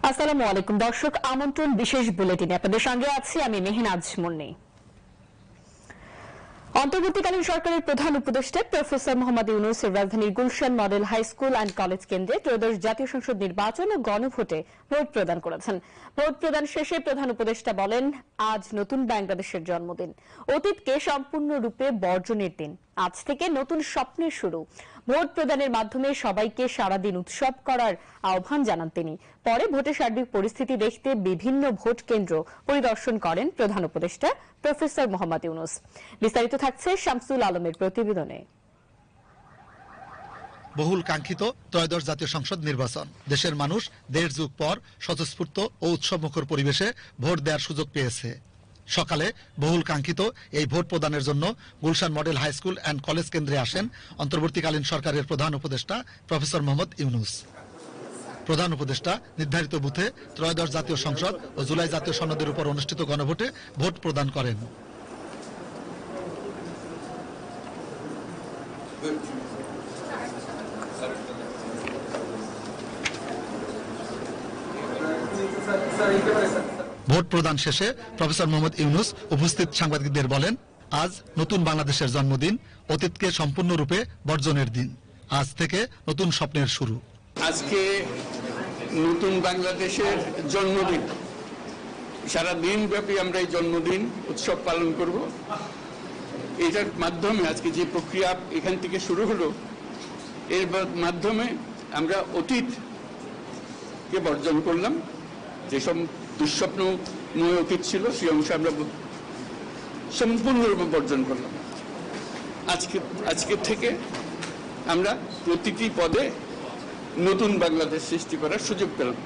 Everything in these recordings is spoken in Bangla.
আসসালামু আলাইকুম দর্শক, আমন্ত্রণ বিশেষ বুলেটিনে আপনাদের সঙ্গে আছি আমি মেহনাজ মুন্নি। অন্তর্বর্তীকালীন সরকারের প্রধান উপদেষ্টা প্রফেসর মোহাম্মদ ইউনূসের রাজধানীর Gulshan model high school and college কেন্দ্রে ত্রয়োদশ জাতীয় সংসদ নির্বাচন ও গণভোটে ভোট প্রদান করেছেন। ভোট প্রদান শেষে প্রধান উপদেষ্টা বলেন, আজ নতুন বাংলাদেশের জন্মদিন, অতীতকে সম্পূর্ণরূপে বর্জনের দিন, আজ থেকে নতুন স্বপ্নের শুরু। ভোট প্রদানের মাধ্যমে সবাইকে সারাদিন উৎসব করার আহ্বান জানান তিনি। পরে ভোটের সার্বিক পরিস্থিতি দেখতে বিভিন্ন ভোট কেন্দ্র পরিদর্শন করেন প্রধান উপদেষ্টা প্রফেসর মোহাম্মদ ইউনূস। বিস্তারিত থাকছে শামসুল আলমের প্রতিবেদনে। বহুল কাঙ্ক্ষিত ত্রয়োদশ জাতীয় সংসদ নির্বাচন, দেশের মানুষ দেড় যুগ পর স্বতঃস্ফূর্ত ও উৎসবমুখর পরিবেশে ভোট দেওয়ার সুযোগ পেয়েছে। সকালে বহুল কাঙ্ক্ষিত এই ভোট প্রদানের জন্য Gulshan model high school and college কেন্দ্রে আসেন অন্তর্বর্তীকালীন সরকারের প্রধান উপদেষ্টা প্রফেসর মোহাম্মদ ইউনূস। প্রধান উপদেষ্টা নির্ধারিত বুথে ত্রয়োদশ জাতীয় সংসদ ও জুলাই জাতীয় সনদের উপর অনুষ্ঠিত গণভোটে ভোট প্রদান করেন। ভোট প্রদান শেষে প্রফেসর মোহাম্মদ ইউনূস উপস্থিত সাংবাদিকদের বলেন, আজ নতুন বাংলাদেশের জন্মদিন, অতীতকে সম্পূর্ণরূপে বর্জনের দিন, আজ থেকে নতুন স্বপ্নের শুরু। আজকে নতুন বাংলাদেশের জন্মদিন, সারা দিন ব্যাপী আমরা এই জন্মদিন উৎসব পালন করব। এটার মাধ্যমে আজকে যে প্রক্রিয়া এখান থেকে শুরু হলো, এর মাধ্যমে আমরা অতীতকে বর্জন করলাম। যেসব দুঃস্বপ্নময় অতীত ছিল সেই অংশ আমরা সম্পূর্ণরূপে বর্জন করলাম। আজকে থেকে আমরা প্রতিটি পদে নতুন বাংলাদেশ সৃষ্টি করার সুযোগ পেলাম।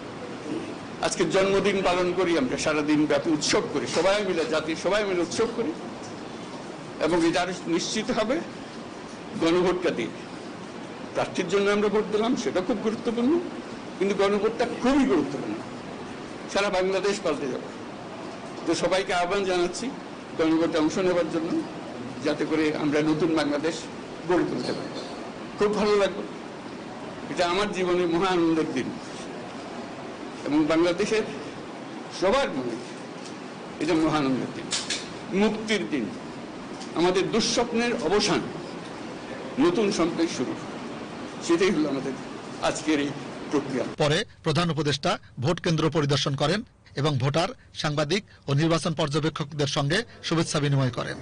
আজকে জন্মদিন পালন করি, আমরা সারাদিন ব্যাপী উৎসব করি, সবাই মিলে, জাতির সবাই মিলে উৎসব করি। এবং এটা নিশ্চিত হবে গণভোটটা দিয়ে। প্রার্থীর জন্য আমরা ভোট দিলাম, সেটা খুব গুরুত্বপূর্ণ, কিন্তু গণভোটটা খুবই গুরুত্বপূর্ণ। সারা বাংলাদেশ পাল্টে যাবে। তো সবাইকে আহ্বান জানাচ্ছি গণভোটে অংশ নেবার জন্য, যাতে করে আমরা নতুন বাংলাদেশ গড়ে তুলতে পারি। খুব ভালো লাগবে, এটা আমার জীবনে মহা আনন্দের দিন এবং বাংলাদেশের সবার মনে এটা মহা আনন্দের দিন, মুক্তির দিন, আমাদের দুঃস্বপ্নের অবসান, নতুন স্বপ্নের শুরু। সেটাই হলো আমাদের আজকের এই প্রক্রিয়া। পরে প্রধান উপদেষ্টা ভোট কেন্দ্র পরিদর্শন করেন এবং ভোটার, সাংবাদিক ও নির্বাচন পর্যবেক্ষকদের সঙ্গে শুভেচ্ছা বিনিময় করেন।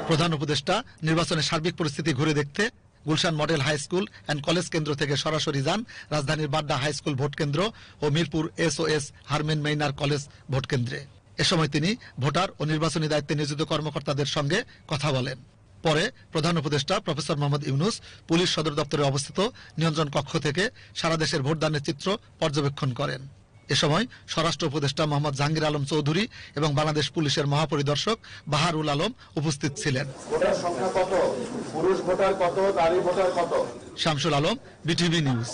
প্রধান উপদেষ্টা নির্বাচনের সার্বিক পরিস্থিতি ঘুরে দেখতে Gulshan model high school and college কেন্দ্র থেকে সরাসরি যান রাজধানীর বাড্ডা হাই স্কুল ভোট কেন্দ্র ও মিরপুর SOS হারমেন মেইনার কলেজ ভোট কেন্দ্রে। এ সময় তিনি ভোটার ও নির্বাচনী দায়িত্বে নিয়োজিত কর্মকর্তাদের সঙ্গে কথা বলেন। পরে প্রধান উপদেষ্টা প্রফেসর মোহাম্মদ ইউনূস পুলিশ সদর দপ্তরে অবস্থিত নিয়ন্ত্রণ কক্ষ থেকে সারা দেশের ভোটদানের চিত্র পর্যবেক্ষণ করেন। এ সময় স্বরাষ্ট্র উপদেষ্টা মোহাম্মদ জাহাঙ্গীর আলম চৌধুরী এবং বাংলাদেশ পুলিশের মহাপরিদর্শক বাহারুল আলম উপস্থিত ছিলেন। ভোটার সংখ্যা কত, পুরুষ ভোটার কত, নারী ভোটার কত? Shamsul Alam, BTV news.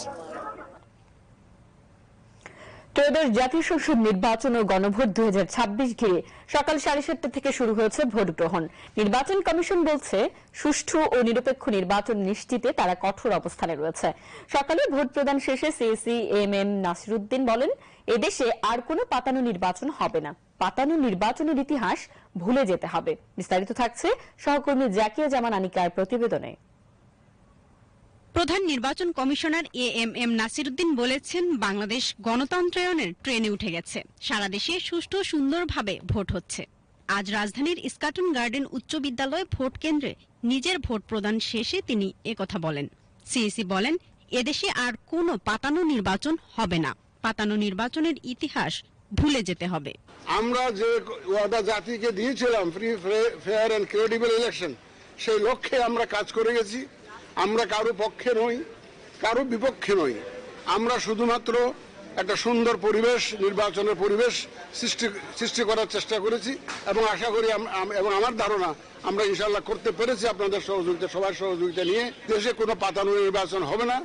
ত্রয়োদশ জাতীয় সংসদ নির্বাচন ও গণভোট 2026 ঘিরে সকাল 7:30 থেকে শুরু হয়েছে ভোট গ্রহণ। নির্বাচন কমিশন বলছে, সুষ্ঠু ও নিরপেক্ষ নির্বাচন নিশ্চিতে তারা কঠোর অবস্থানে রয়েছে। সকালে ভোট প্রদান শেষে CAC MM নাসিরুদ্দিন বলেন, এদেশে আর কোনো পাতানো নির্বাচন হবে না, পাতানো নির্বাচনের ইতিহাস ভুলে যেতে হবে। বিস্তারিত থাকছে সহকর্মী জাকিয়া জামান আনিকার প্রতিবেদনে। প্রধান নির্বাচন কমিশনার AM নাসিরুদ্দিন বলেছেন, বাংলাদেশ গণতন্ত্রায়নের ট্রেনে উঠে গেছে, সারা দেশে সুষ্ঠু সুন্দরভাবে ভোট হচ্ছে। আজ রাজধানীর ইস্কাটন গার্ডেন উচ্চ বিদ্যালয় ভোট কেন্দ্রে নিজের ভোট প্রদান শেষে তিনি একথা বলেন। CAC বলেন, এদেশে আর কোনো পাতানো নির্বাচন হবে না, পাতানো নির্বাচনের ইতিহাস ভুলে যেতে হবে। আমরা যে ওয়াদা জাতিকে দিয়েছিলাম, free, fair and credible election, সেই লক্ষ্যে আমরা কাজ করে গেছি। আমরা কারো পক্ষে নই, কারো বিপক্ষে নই। আমরা শুধুমাত্র একটা সুন্দর পরিবেশ, নির্বাচনের পরিবেশ সৃষ্টি করার চেষ্টা করেছি এবং আশা করি এবং আমার ধারণা আমরা ইনশাআল্লাহ করতে পেরেছি আপনাদের সহযোগিতা, সবার সহযোগিতা নিয়ে। দেশে কোনো পাতানো নির্বাচন হবে না,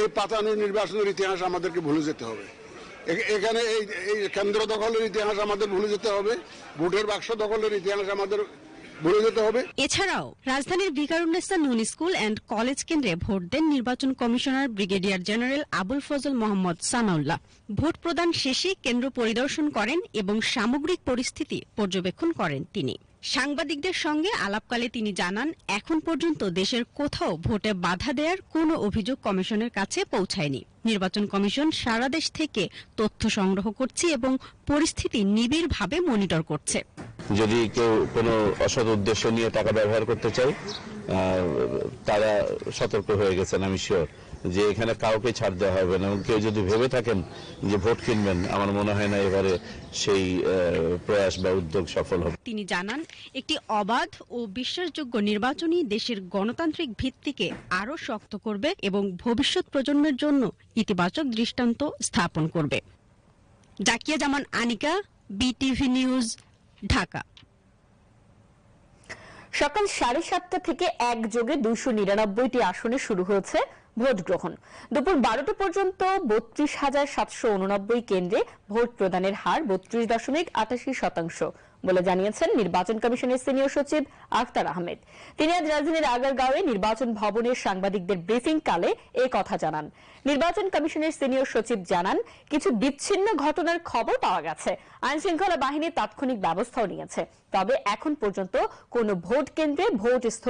এই পাতানো নির্বাচনের ইতিহাস আমাদেরকে ভুলে যেতে হবে। এখানে এই কেন্দ্র দখলের ইতিহাস আমাদের ভুলে যেতে হবে, ভোটের বাক্স দখলের ইতিহাস আমাদের ভুলে যেতে হবে। এছাড়াও রাজধানীর ভিকারুন্নেসা নুন স্কুল অ্যান্ড কলেজ কেন্দ্রে ভোট দেন নির্বাচন commissioner brigadier general Abul Fazal Mohammad Sanaullah. Vote প্রদান শেষে কেন্দ্র পরিদর্শন করেন এবং সামগ্রিক পরিস্থিতি পর্যবেক্ষণ করেন তিনি। সাংবাদিকদের সঙ্গে আলাপকালে তিনি জানান, এখন পর্যন্ত দেশের কোথাও ভোটে বাধা দেওয়ার কোনো অভিযোগ কমিশনের কাছে পৌঁছায়নি। নির্বাচন কমিশন সারা দেশ থেকে তথ্য সংগ্রহ করছে এবং পরিস্থিতি নিবিড়ভাবে মনিটর করছে। যদি কেউ কোনো অসৎ উদ্দেশ্য নিয়ে টাকা ব্যবহার করতে চায়, তারা সতর্ক হয়ে গেছেন, আমি শিওর যে এখানে কাউকে ছাড় দেওয়া হবে না। এবং কেউ যদি ভেবে থাকেন যে ভোট কিনবেন, আমার মনে হয় না এবারে সেই প্রয়াস বা উদ্যোগ সফল হবে। তিনি জানান, একটি অবাধ ও বিশ্বাসযোগ্য নির্বাচনই দেশের গণতান্ত্রিক ভিত্তিকে আরও শক্ত করবে এবং ভবিষ্যৎ প্রজন্মের জন্য ইতিবাচক দৃষ্টান্ত স্থাপন করবে। জাকিয়া জামান আনিকা, বিটিভি নিউজ, ঢাকা। সকাল 7:30 থেকে একযোগে 299টি আসনে শুরু হয়েছে ভোট গ্রহণ। দুপুর 12টা পর্যন্ত 32,789 কেন্দ্রে ভোট প্রদানের হার 32.88% বলে জানিয়েছেন নির্বাচন কমিশনের সিনিয়র সচিব আখতার আহমেদ। তিনি আজ রাজধানীর আগারগাঁওয়ে নির্বাচন ভবনের সাংবাদিকদের ব্রিফিং কালে এই কথা জানান। নির্বাচন কমিশনের সিনিয়র সচিব জানান, কিছু বিচ্ছিন্ন ঘটনার খবর পাওয়া গেছে। আইন শৃঙ্খলা বাহিনী তাৎক্ষণিক ব্যবস্থাও নিয়েছে, তবে এখন পর্যন্ত কোনো ভোট কেন্দ্রে ভোট স্থগিত